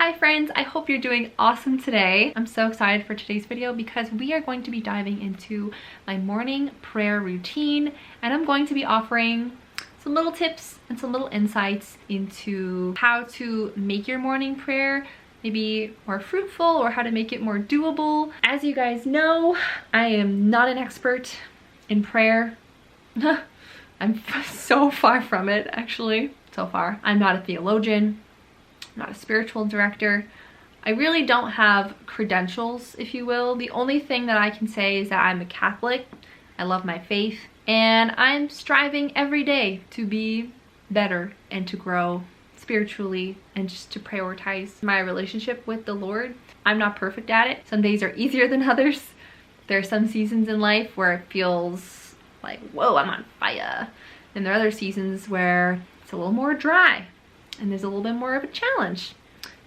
Hi friends, I hope you're doing awesome today. I'm so excited for today's video because we are going to be diving into my morning prayer routine, and I'm going to be offering some little tips and some little insights into how to make your morning prayer maybe more fruitful or how to make it more doable. As you guys know, I am not an expert in prayer. I'm so far from it, actually. So far, I'm not a theologian, I'm not a spiritual director. I really don't have credentials, if you will. The only thing that I can say is that I'm a Catholic. I love my faith, and I'm striving every day to be better and to grow spiritually and just to prioritize my relationship with the Lord. I'm not perfect at it. Some days are easier than others. There are some seasons in life where it feels like, whoa, I'm on fire. And there are other seasons where it's a little more dry and there's a little bit more of a challenge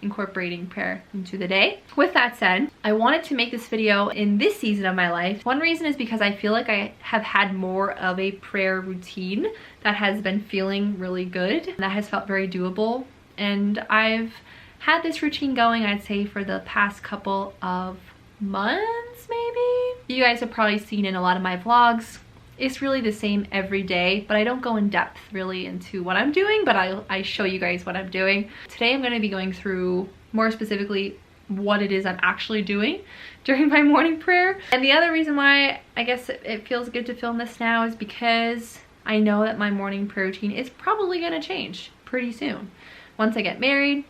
incorporating prayer into the day. With that said, I wanted to make this video in this season of my life. One reason is because I feel like I have had more of a prayer routine that has been feeling really good, that has felt very doable, and I've had this routine going, I'd say, for the past couple of months maybe. You guys have probably seen in a lot of my vlogs. It's really the same every day, but I don't go in depth really into what I'm doing, but I show you guys what I'm doing. Today I'm going to be going through more specifically what it is I'm actually doing during my morning prayer. And the other reason why I guess it feels good to film this now is because I know that my morning prayer routine is probably going to change pretty soon. Once I get married,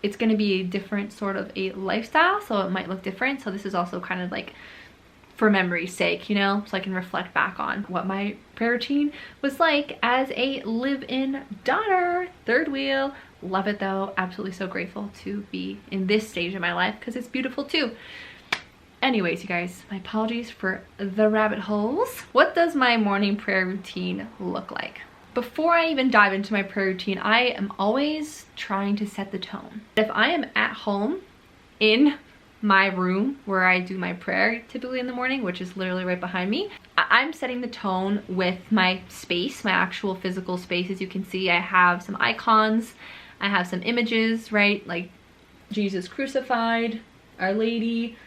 it's going to be a different sort of a lifestyle, so it might look different. So this is also kind of like for memory's sake, you know, so I can reflect back on what my prayer routine was like as a live-in daughter. Third wheel. Love it though. Absolutely so grateful to be in this stage of my life because it's beautiful too. Anyways, you guys, my apologies for the rabbit holes. What does my morning prayer routine look like? Before I even dive into my prayer routine, I am always trying to set the tone. If I am at home in my room where I do my prayer typically in the morning, which is literally right behind me, I'm setting the tone with my space, my actual physical space. As you can see, I have some icons, I have some images, right, like Jesus crucified, Our Lady,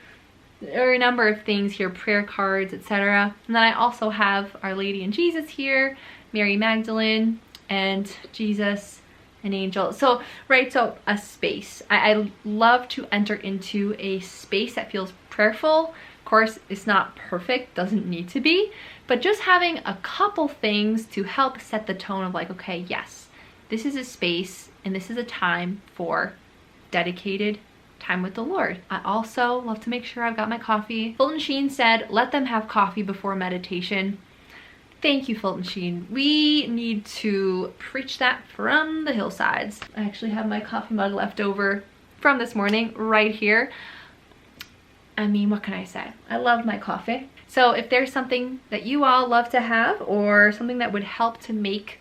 there are a number of things here, prayer cards, etc. And then I also have Our Lady and Jesus here, Mary Magdalene, and Jesus, an angel. So right, so a space. I love to enter into a space that feels prayerful. Of course, it's not perfect, doesn't need to be, but just having a couple things to help set the tone of like, okay, yes, this is a space and this is a time for dedicated time with the Lord. I also love to make sure I've got my coffee. Fulton Sheen said, let them have coffee before meditation. Thank you, Fulton Sheen. We need to preach that from the hillsides. I actually have my coffee mug left over from this morning right here. I mean, what can I say? I love my coffee. So if there's something that you all love to have or something that would help to make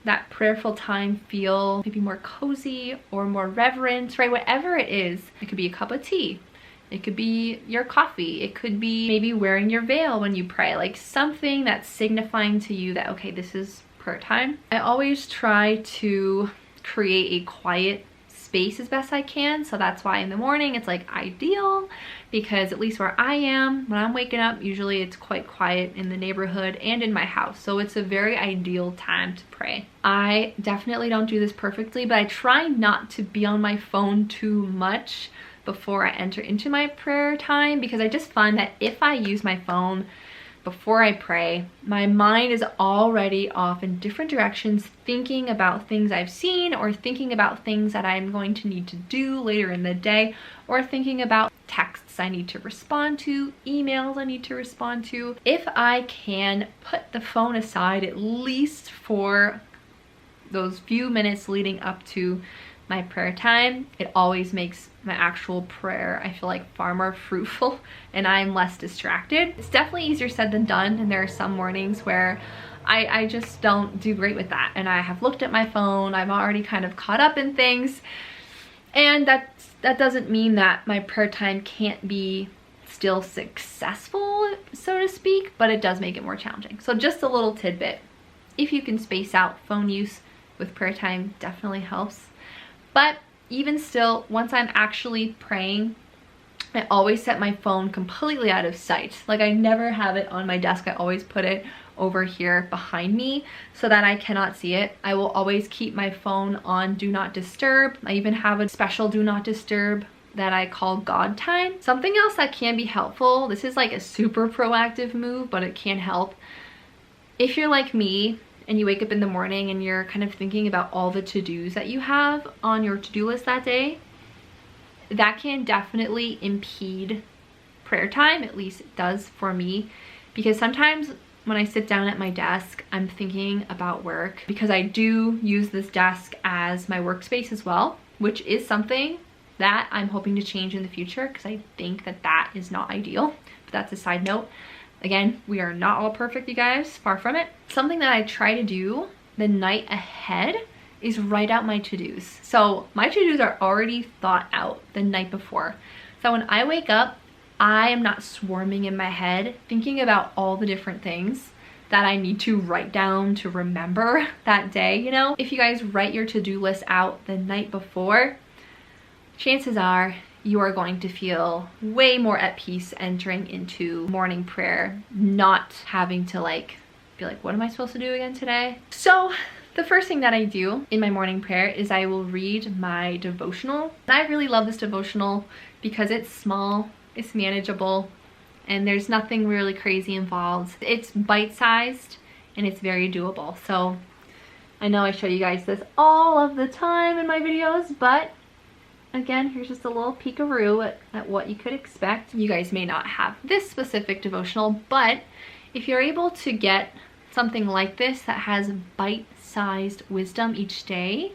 that prayerful time feel maybe more cozy or more reverent, right? Whatever it is, it could be a cup of tea. It could be your coffee. It could be maybe wearing your veil when you pray, like something that's signifying to you that, okay, this is prayer time. I always try to create a quiet space as best I can. So that's why in the morning it's like ideal, because at least where I am, when I'm waking up, usually it's quite quiet in the neighborhood and in my house. So it's a very ideal time to pray. I definitely don't do this perfectly, but I try not to be on my phone too much before I enter into my prayer time, because I just find that if I use my phone before I pray, my mind is already off in different directions, thinking about things I've seen or thinking about things that I'm going to need to do later in the day, or thinking about texts I need to respond to, emails I need to respond to. If I can put the phone aside at least for those few minutes leading up to my prayer time, it always makes my actual prayer, I feel like, far more fruitful and I'm less distracted. It's definitely easier said than done, and there are some mornings where I just don't do great with that, and I have looked at my phone, I'm already kind of caught up in things, and that doesn't mean that my prayer time can't be still successful, so to speak, but it does make it more challenging. So just a little tidbit, if you can space out phone use with prayer time, definitely helps. But even still, once I'm actually praying, I always set my phone completely out of sight. Like I never have it on my desk. I always put it over here behind me so that I cannot see it. I will always keep my phone on do not disturb. I even have a special do not disturb that I call God time. Something else that can be helpful, this is like a super proactive move, but it can help. If you're like me and you wake up in the morning and you're kind of thinking about all the to-dos that you have on your to-do list that day, that can definitely impede prayer time. At least it does for me, because sometimes when I sit down at my desk, I'm thinking about work, because I do use this desk as my workspace as well, which is something that I'm hoping to change in the future, because I think that that is not ideal. But that's a side note. Again, we are not all perfect, you guys, far from it. Something that I try to do the night ahead is write out my to-dos. So my to-dos are already thought out the night before. So when I wake up, I am not swarming in my head thinking about all the different things that I need to write down to remember that day, you know? If you guys write your to-do list out the night before, chances are you are going to feel way more at peace entering into morning prayer, not having to be like, what am I supposed to do again today? So the first thing that I do in my morning prayer is I will read my devotional. I really love this devotional because it's small, it's manageable, and there's nothing really crazy involved. It's bite-sized and it's very doable. So I know I show you guys this all of the time in my videos, but again, here's just a little peekaroo at what you could expect. You guys may not have this specific devotional, but if you're able to get something like this that has bite-sized wisdom each day,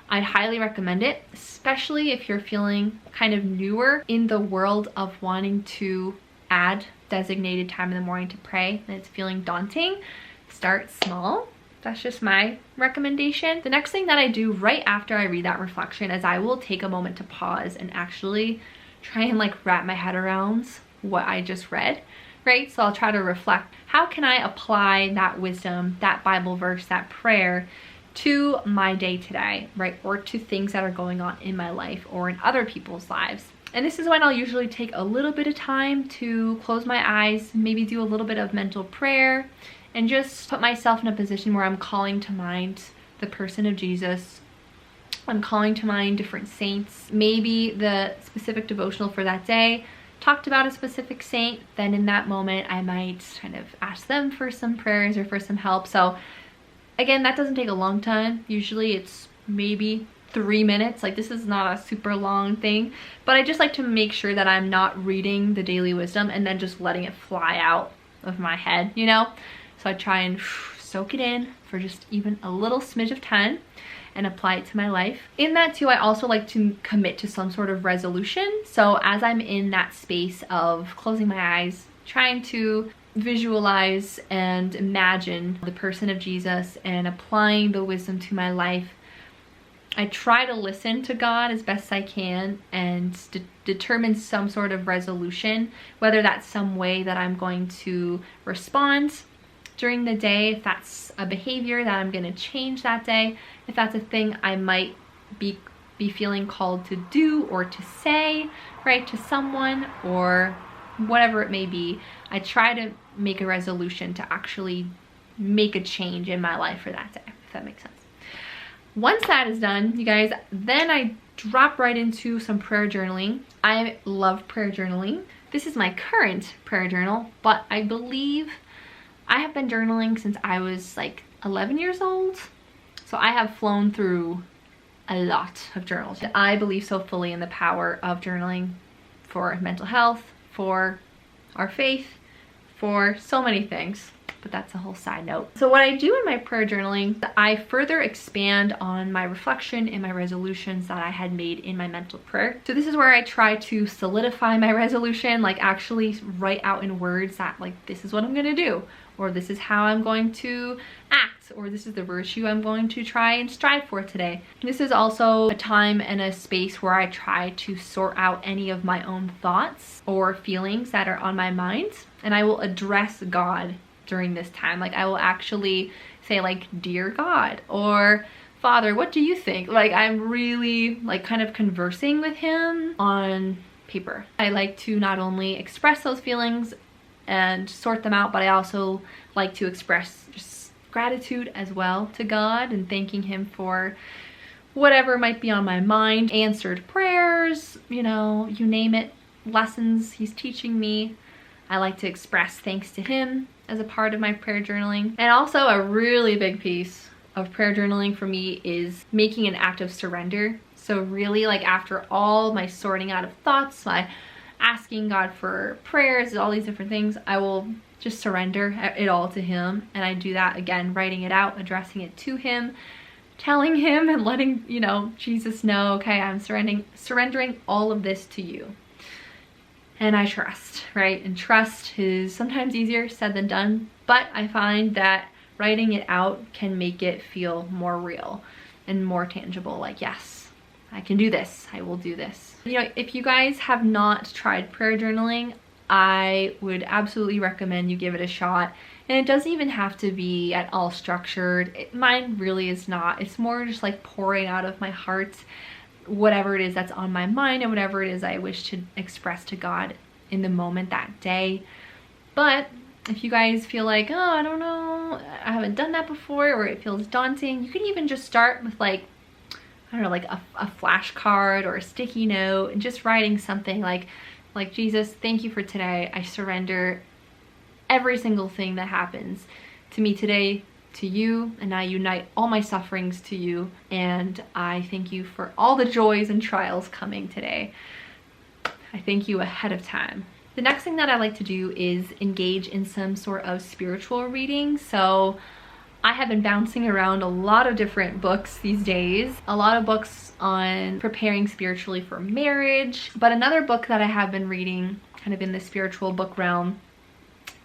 I'd highly recommend it, especially if you're feeling kind of newer in the world of wanting to add designated time in the morning to pray and it's feeling daunting. Start small. That's just my recommendation. The next thing that I do right after I read that reflection is I will take a moment to pause and actually try and wrap my head around what I just read, right? So I'll try to reflect, how can I apply that wisdom, that Bible verse, that prayer to my day today, right? Or to things that are going on in my life or in other people's lives. And this is when I'll usually take a little bit of time to close my eyes, maybe do a little bit of mental prayer, and just put myself in a position where I'm calling to mind the person of Jesus. I'm calling to mind different saints. Maybe the specific devotional for that day talked about a specific saint. Then in that moment, I might kind of ask them for some prayers or for some help. So again, that doesn't take a long time. Usually it's maybe 3 minutes. This is not a super long thing, but I just like to make sure that I'm not reading the daily wisdom and then just letting it fly out of my head, you know? So I try and soak it in for just even a little smidge of time and apply it to my life. In that too, I also like to commit to some sort of resolution. So as I'm in that space of closing my eyes, trying to visualize and imagine the person of Jesus and applying the wisdom to my life, I try to listen to God as best I can and determine some sort of resolution, whether that's some way that I'm going to respond during the day, if that's a behavior that I'm going to change that day, if that's a thing I might be feeling called to do or to say, right, to someone, or whatever it may be. I try to make a resolution to actually make a change in my life for that day, if that makes sense. Once that is done, you guys, then I drop right into some prayer journaling. I love prayer journaling. This is my current prayer journal, but I believe I have been journaling since I was 11 years old. So I have flown through a lot of journals. I believe so fully in the power of journaling for mental health, for our faith, for so many things. But that's a whole side note. So what I do in my prayer journaling, I further expand on my reflection and my resolutions that I had made in my mental prayer. So this is where I try to solidify my resolution, actually write out in words that this is what I'm gonna do, or this is how I'm going to act, or this is the virtue I'm going to try and strive for today. This is also a time and a space where I try to sort out any of my own thoughts or feelings that are on my mind, and I will address God during this time. I will actually say dear God, or Father, what do you think? Like, I'm really like kind of conversing with him on paper. I like to not only express those feelings and sort them out, but I also like to express just gratitude as well to God and thanking him for whatever might be on my mind, answered prayers, you know, you name it, lessons he's teaching me. I like to express thanks to him as a part of my prayer journaling. And also a really big piece of prayer journaling for me is making an act of surrender. So really, like, after all my sorting out of thoughts, my asking God for prayers, all these different things, I will just surrender it all to him. And I do that again, writing it out, addressing it to him, telling him and letting, you know, Jesus know, okay, I'm surrendering all of this to you. And I trust, right? And trust is sometimes easier said than done, but I find that writing it out can make it feel more real and more tangible. Like, yes, I can do this. I will do this. You know, if you guys have not tried prayer journaling, I would absolutely recommend you give it a shot. And it doesn't even have to be at all structured. Mine really is not. It's more just like pouring out of my heart whatever it is that's on my mind and whatever it is I wish to express to God in the moment that day. But if you guys feel like, oh, I don't know, I haven't done that before, or it feels daunting, you can even just start with like, I don't know, like a flashcard or a sticky note and just writing something like, Jesus, thank you for today. I surrender every single thing that happens to me today to you, and I unite all my sufferings to you, and I thank you for all the joys and trials coming today. I thank you ahead of time. The next thing that I like to do is engage in some sort of spiritual reading. So I have been bouncing around a lot of different books these days, a lot of books on preparing spiritually for marriage, but another book that I have been reading kind of in the spiritual book realm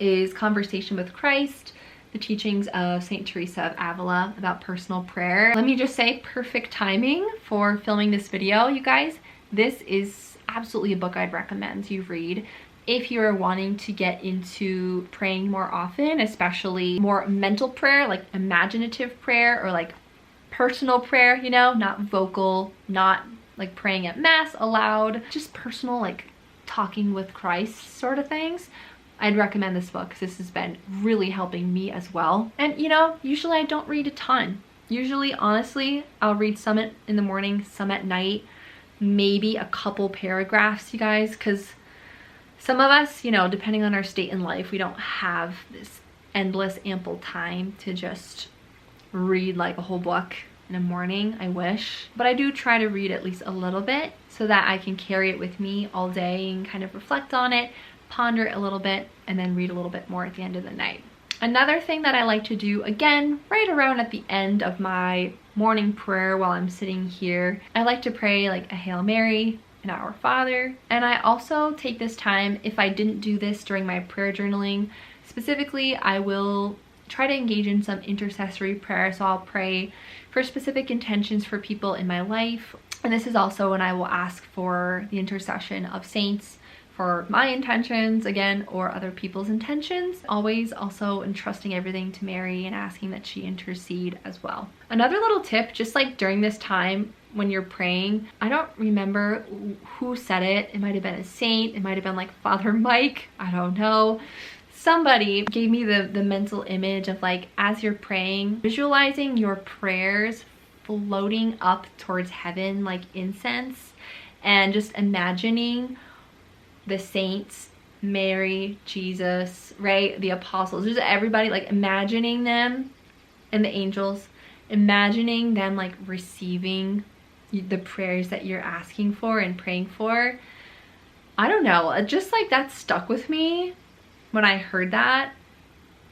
is Conversation with Christ, the teachings of St. Teresa of Avila about personal prayer. Let me just say, perfect timing for filming this video, you guys. This is absolutely a book I'd recommend you read if you're wanting to get into praying more often, especially more mental prayer, like imaginative prayer, or like personal prayer, you know, not vocal, not like praying at mass aloud, just personal, like talking with Christ sort of things. I'd recommend this book because this has been really helping me as well. And you know, usually I don't read a ton. Usually, honestly, I'll read some in the morning, some at night, maybe a couple paragraphs, you guys, because some of us, you know, depending on our state in life, we don't have this endless, ample time to just read like a whole book in a morning. I wish. But I do try to read at least a little bit so that I can carry it with me all day and kind of reflect on it, ponder it a little bit, and then read a little bit more at the end of the night. Another thing that I like to do, again, right around at the end of my morning prayer while I'm sitting here, I like to pray like a Hail Mary, an Our Father. And I also take this time, if I didn't do this during my prayer journaling, specifically, I will try to engage in some intercessory prayer. So I'll pray for specific intentions for people in my life. And this is also when I will ask for the intercession of saints for my intentions, again, or other people's intentions. Always also entrusting everything to Mary and asking that she intercede as well. Another little tip, just like during this time when you're praying, I don't remember who said it. It might have been a saint. It might have been like Father Mike. I don't know. Somebody gave me the mental image of like, as you're praying, visualizing your prayers floating up towards heaven like incense, and just imagining the saints, Mary, Jesus, right? The apostles, just everybody, like imagining them, and the angels, imagining them like receiving the prayers that you're asking for and praying for. I don't know, just like that stuck with me when I heard that.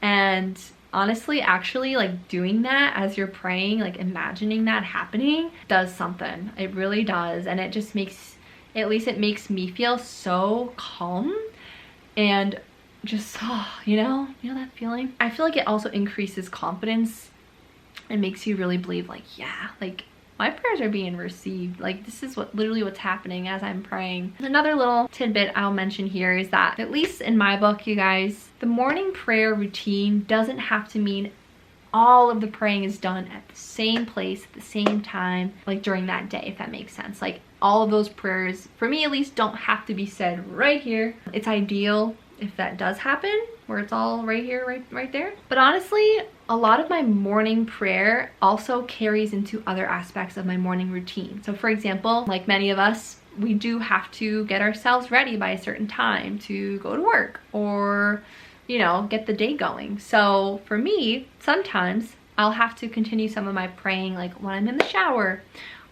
And honestly, actually like doing that as you're praying, like imagining that happening, does something. It really does. And it just makes, at least it makes me feel so calm and just, oh, you know that feeling? I feel like it also increases confidence and makes you really believe like, yeah, like my prayers are being received. Like this is literally what's happening as I'm praying. Another little tidbit I'll mention here is that, at least in my book, you guys, the morning prayer routine doesn't have to mean all of the praying is done at the same place, at the same time, like during that day, if that makes sense. Like all of those prayers, for me at least, don't have to be said right here. It's ideal if that does happen, where it's all right here, right there. But honestly, a lot of my morning prayer also carries into other aspects of my morning routine. So for example, like many of us, we do have to get ourselves ready by a certain time to go to work or, you know, get the day going. So for me, sometimes I'll have to continue some of my praying like when I'm in the shower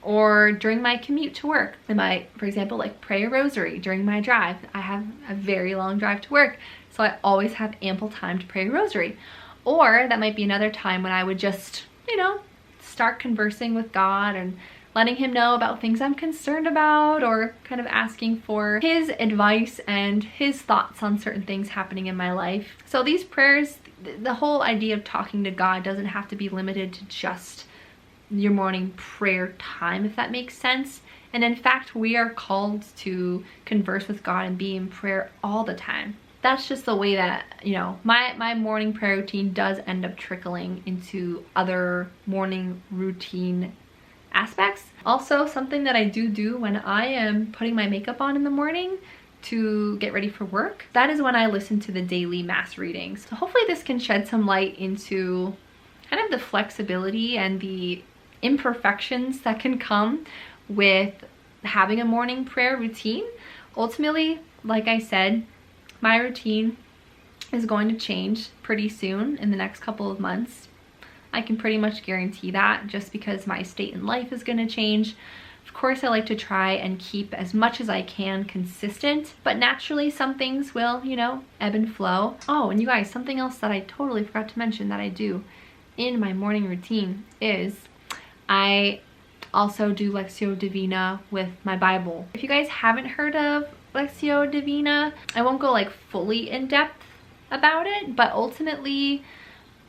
or during my commute to work. I might, for example, like pray a rosary during my drive. I have a very long drive to work, so I always have ample time to pray a rosary. Or that might be another time when I would just, you know, start conversing with God and letting him know about things I'm concerned about, or kind of asking for his advice and his thoughts on certain things happening in my life. So these prayers, the whole idea of talking to God doesn't have to be limited to just your morning prayer time, if that makes sense. And in fact, we are called to converse with God and be in prayer all the time. That's just the way that, you know, my morning prayer routine does end up trickling into other morning routine aspects. Also, something that I do when I am putting my makeup on in the morning to get ready for work, that is when I listen to the daily mass readings. So hopefully this can shed some light into kind of the flexibility and the imperfections that can come with having a morning prayer routine. Ultimately, like I said, my routine is going to change pretty soon in the next couple of months. I can pretty much guarantee that, just because my state in life is going to change. Of course, I like to try and keep as much as I can consistent, but naturally some things will, you know, ebb and flow. Oh, and you guys, something else that I totally forgot to mention that I do in my morning routine is I also do Lectio Divina with my Bible. If you guys haven't heard of Lectio Divina, I won't go like fully in depth about it, but ultimately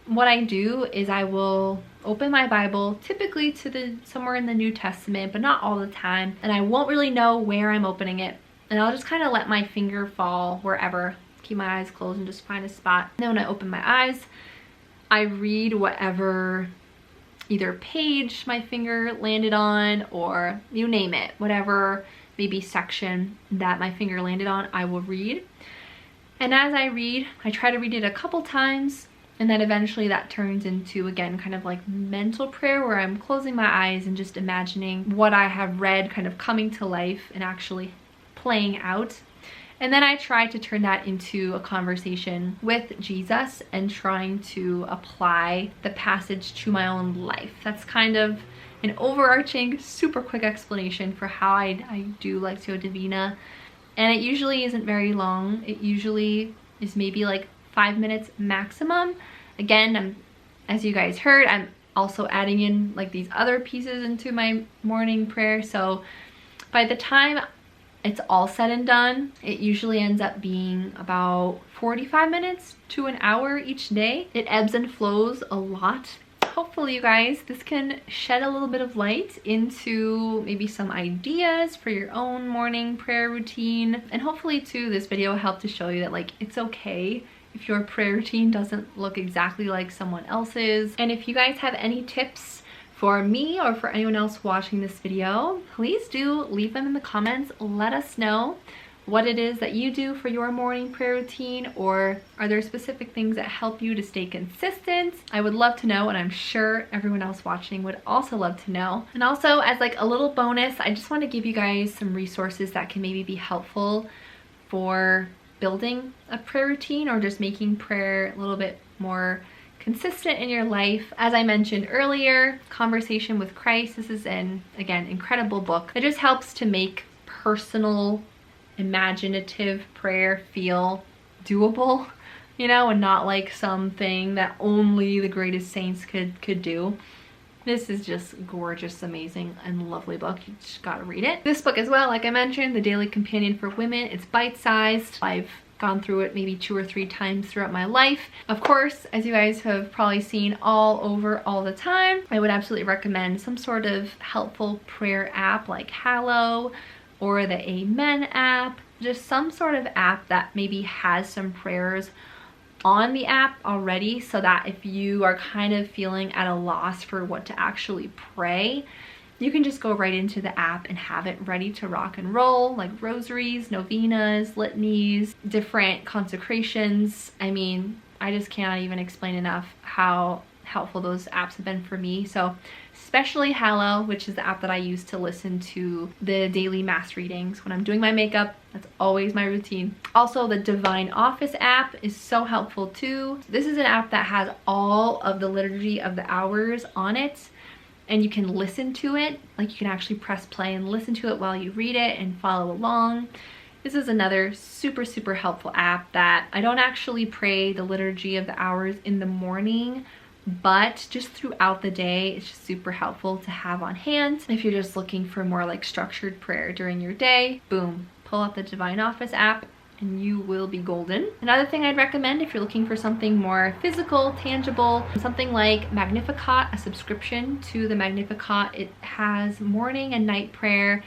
what I do is I will open my Bible, typically to somewhere in the New Testament, but not all the time, and I won't really know where I'm opening it, and I'll just kind of let my finger fall wherever, keep my eyes closed and just find a spot. And then when I open my eyes, I read whatever either page my finger landed on, or you name it, whatever maybe section that my finger landed on, I will read. And as I read, I try to read it a couple times, and then eventually that turns into, again, kind of like mental prayer, where I'm closing my eyes and just imagining what I have read kind of coming to life and actually playing out. And then I try to turn that into a conversation with Jesus and trying to apply the passage to my own life. That's kind of an overarching, super quick explanation for how I do Lectio Divina. And it usually isn't very long. It usually is maybe like 5 minutes maximum. Again, as you guys heard, I'm also adding in like these other pieces into my morning prayer. So by the time it's all said and done, it usually ends up being about 45 minutes to an hour each day. It ebbs and flows a lot. Hopefully you guys, this can shed a little bit of light into maybe some ideas for your own morning prayer routine. And hopefully too, this video will help to show you that like it's okay if your prayer routine doesn't look exactly like someone else's. And if you guys have any tips for me or for anyone else watching this video, please do leave them in the comments. Let us know what it is that you do for your morning prayer routine, or are there specific things that help you to stay consistent? I would love to know, and I'm sure everyone else watching would also love to know. And also, as like a little bonus, I just want to give you guys some resources that can maybe be helpful for building a prayer routine or just making prayer a little bit more consistent in your life. As I mentioned earlier, Conversation with Christ. This is an, again, incredible book that just helps to make personal, imaginative prayer feel doable, you know, and not like something that only the greatest saints could do. This is just gorgeous, amazing, and lovely book. You just gotta read it. This book as well, like I mentioned, The Daily Companion for Women. It's bite-sized. I've gone through it maybe 2 or 3 times throughout my life. Of course, as you guys have probably seen all over all the time, I would absolutely recommend some sort of helpful prayer app like Hallow or the Amen app. Just some sort of app that maybe has some prayers on the app already, so that if you are kind of feeling at a loss for what to actually pray, you can just go right into the app and have it ready to rock and roll, like rosaries, novenas, litanies, different consecrations. I mean, I just cannot even explain enough how helpful those apps have been for me. So especially Hallow, which is the app that I use to listen to the daily mass readings when I'm doing my makeup. That's always my routine. Also, the Divine Office app is so helpful too. This is an app that has all of the liturgy of the hours on it, and you can listen to it. Like, you can actually press play and listen to it while you read it and follow along. This is another super helpful app that I don't actually pray the liturgy of the hours in the morning, but just throughout the day, it's just super helpful to have on hand. If you're just looking for more like structured prayer during your day, boom, pull out the Divine Office app and you will be golden. Another thing I'd recommend if you're looking for something more physical, tangible, something like Magnificat, a subscription to the Magnificat. It has morning and night prayer,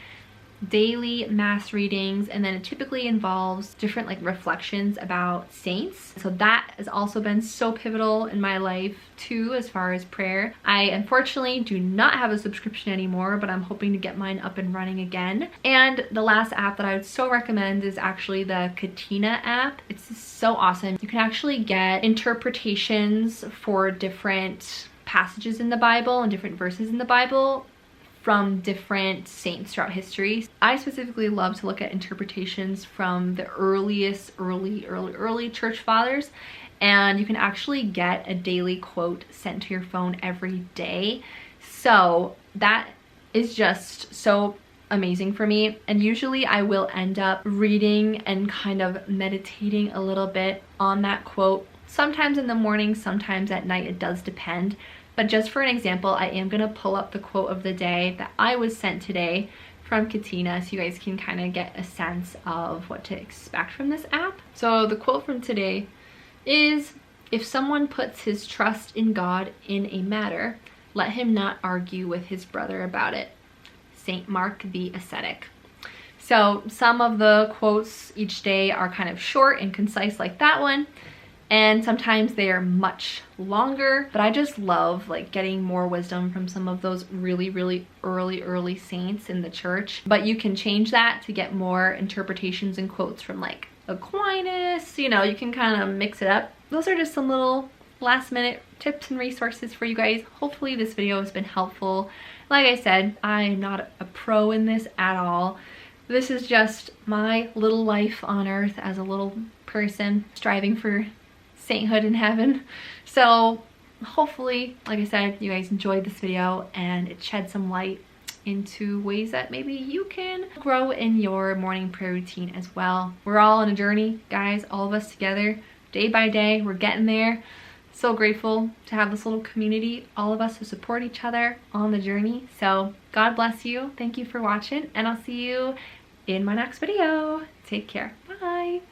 daily mass readings, and then it typically involves different like reflections about saints. So that has also been so pivotal in my life too, as far as prayer. I unfortunately do not have a subscription anymore, but I'm hoping to get mine up and running again. And the last app that I would so recommend is actually the Katina app. It's so awesome. You can actually get interpretations for different passages in the Bible and different verses in the Bible from different saints throughout history. I specifically love to look at interpretations from the early church fathers, and you can actually get a daily quote sent to your phone every day. So that is just so amazing for me, and usually I will end up reading and kind of meditating a little bit on that quote, sometimes in the morning, sometimes at night. It does depend. But just for an example, I am going to pull up the quote of the day that I was sent today from Katina, so you guys can kind of get a sense of what to expect from this app. So the quote from today is, "If someone puts his trust in God in a matter, let him not argue with his brother about it." Saint Mark the Ascetic. So some of the quotes each day are kind of short and concise like that one, and sometimes they are much longer, but I just love like getting more wisdom from some of those really early saints in the church. But you can change that to get more interpretations and quotes from like Aquinas. You know, you can kind of mix it up. Those are just some little last minute tips and resources for you guys. Hopefully this video has been helpful. Like I said, I'm not a pro in this at all. This is just my little life on earth as a little person striving for sainthood in heaven. So hopefully, like I said, you guys enjoyed this video and it shed some light into ways that maybe you can grow in your morning prayer routine as well. We're all on a journey, guys, all of us together, day by day. We're getting there. So grateful to have this little community, all of us who support each other on the journey. So God bless you. Thank you for watching, and I'll see you in my next video. Take care. Bye.